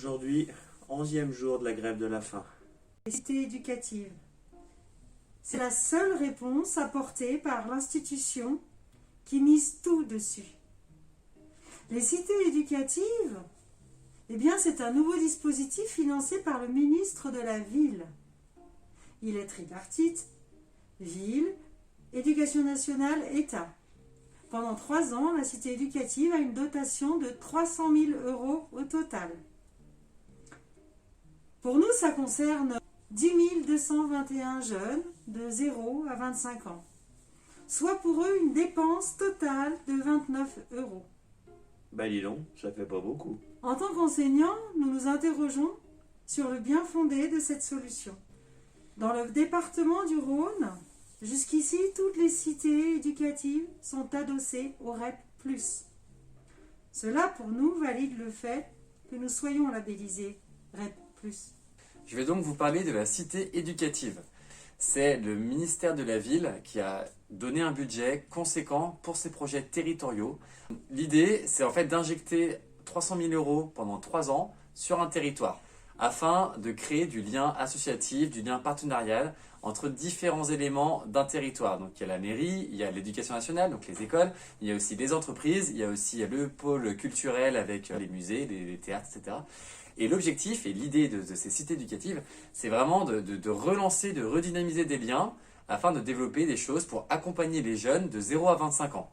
Aujourd'hui, 11e jour de la grève de la faim. Les cités éducatives. C'est la seule réponse apportée par l'institution qui mise tout dessus. Les cités éducatives, eh bien, c'est un nouveau dispositif financé par le ministre de la Ville. Il est tripartite, Ville, Éducation nationale, État. Pendant 3 ans, la cité éducative a une dotation de 300 000 € au total. Pour nous, ça concerne 10 221 jeunes de 0 à 25 ans, soit pour eux une dépense totale de 29 €. Bah dis donc, ça fait pas beaucoup. En tant qu'enseignants, nous nous interrogeons sur le bien fondé de cette solution. Dans le département du Rhône, jusqu'ici, toutes les cités éducatives sont adossées au REP+. Cela, pour nous, valide le fait que nous soyons labellisés REP+. Je vais donc vous parler de la cité éducative. C'est le ministère de la Ville qui a donné un budget conséquent pour ces projets territoriaux. L'idée, c'est en fait d'injecter 300 000 € pendant 3 ans sur un territoire afin de créer du lien associatif, du lien partenarial entre différents éléments d'un territoire. Donc il y a la mairie, il y a l'éducation nationale, donc les écoles, il y a aussi les entreprises, il y a aussi le pôle culturel avec les musées, les théâtres, etc. Et l'objectif et l'idée de ces cités éducatives, c'est vraiment de relancer, de redynamiser des liens afin de développer des choses pour accompagner les jeunes de 0 à 25 ans.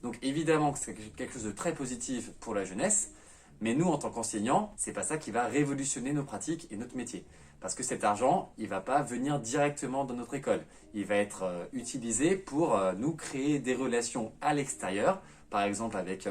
Donc évidemment que c'est quelque chose de très positif pour la jeunesse, mais nous en tant qu'enseignants, c'est pas ça qui va révolutionner nos pratiques et notre métier. Parce que cet argent, il va pas venir directement dans notre école. Il va être utilisé pour nous créer des relations à l'extérieur, par exemple avec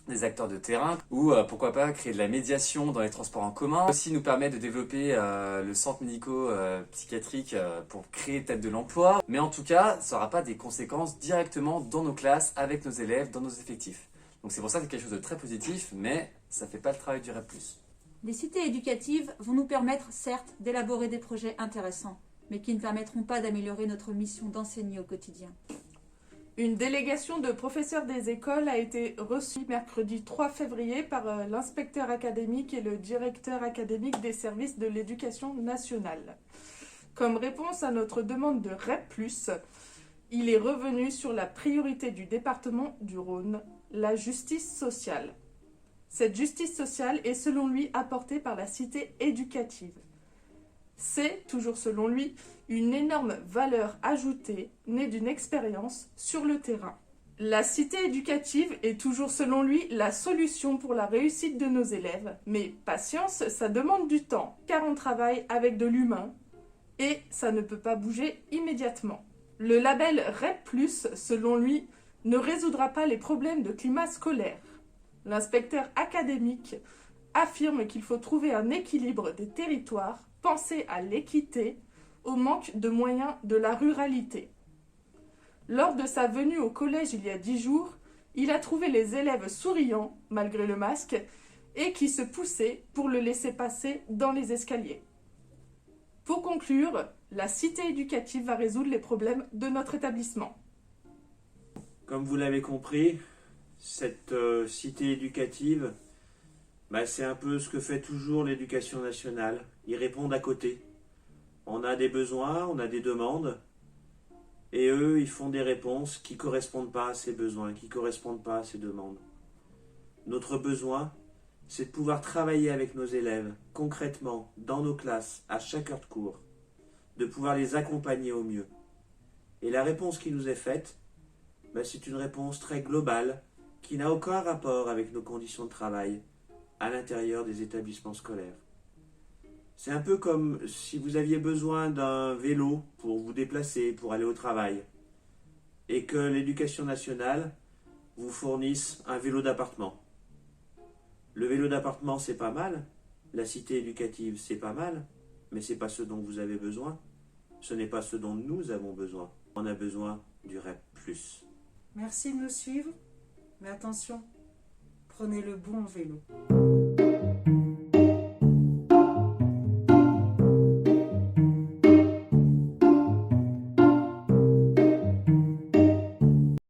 des acteurs de terrain, ou pourquoi pas créer de la médiation dans les transports en commun. Aussi nous permet de développer le centre médico-psychiatrique pour créer peut-être de l'emploi. Mais en tout cas, ça n'aura pas des conséquences directement dans nos classes, avec nos élèves, dans nos effectifs. Donc c'est pour ça que c'est quelque chose de très positif, mais ça ne fait pas le travail du REP+. Les cités éducatives vont nous permettre, certes, d'élaborer des projets intéressants, mais qui ne permettront pas d'améliorer notre mission d'enseigner au quotidien. Une délégation de professeurs des écoles a été reçue mercredi 3 février par l'inspecteur académique et le directeur académique des services de l'éducation nationale. Comme réponse à notre demande de REP+, il est revenu sur la priorité du département du Rhône, la justice sociale. Cette justice sociale est selon lui apportée par la cité éducative. C'est, toujours selon lui, une énorme valeur ajoutée née d'une expérience sur le terrain. La cité éducative est toujours selon lui la solution pour la réussite de nos élèves, mais patience, ça demande du temps, car on travaille avec de l'humain et ça ne peut pas bouger immédiatement. Le label REP+, selon lui, ne résoudra pas les problèmes de climat scolaire. L'inspecteur académique affirme qu'il faut trouver un équilibre des territoires, penser à l'équité, au manque de moyens de la ruralité. Lors de sa venue au collège il y a 10 jours, il a trouvé les élèves souriants, malgré le masque, et qui se poussaient pour le laisser passer dans les escaliers. Pour conclure, la cité éducative va résoudre les problèmes de notre établissement. Comme vous l'avez compris, cette cité éducative, c'est un peu ce que fait toujours l'éducation nationale. Ils répondent à côté. On a des besoins, on a des demandes, et eux, ils font des réponses qui ne correspondent pas à ces besoins, qui ne correspondent pas à ces demandes. Notre besoin, c'est de pouvoir travailler avec nos élèves, concrètement, dans nos classes, à chaque heure de cours, de pouvoir les accompagner au mieux. Et la réponse qui nous est faite, c'est une réponse très globale, qui n'a aucun rapport avec nos conditions de travail à l'intérieur des établissements scolaires. C'est un peu comme si vous aviez besoin d'un vélo pour vous déplacer, pour aller au travail, et que l'éducation nationale vous fournisse un vélo d'appartement. Le vélo d'appartement, c'est pas mal, la cité éducative, c'est pas mal, mais c'est pas ce dont vous avez besoin. Ce n'est pas ce dont nous avons besoin. On a besoin du REP+. Merci de nous suivre, mais attention, prenez le bon vélo.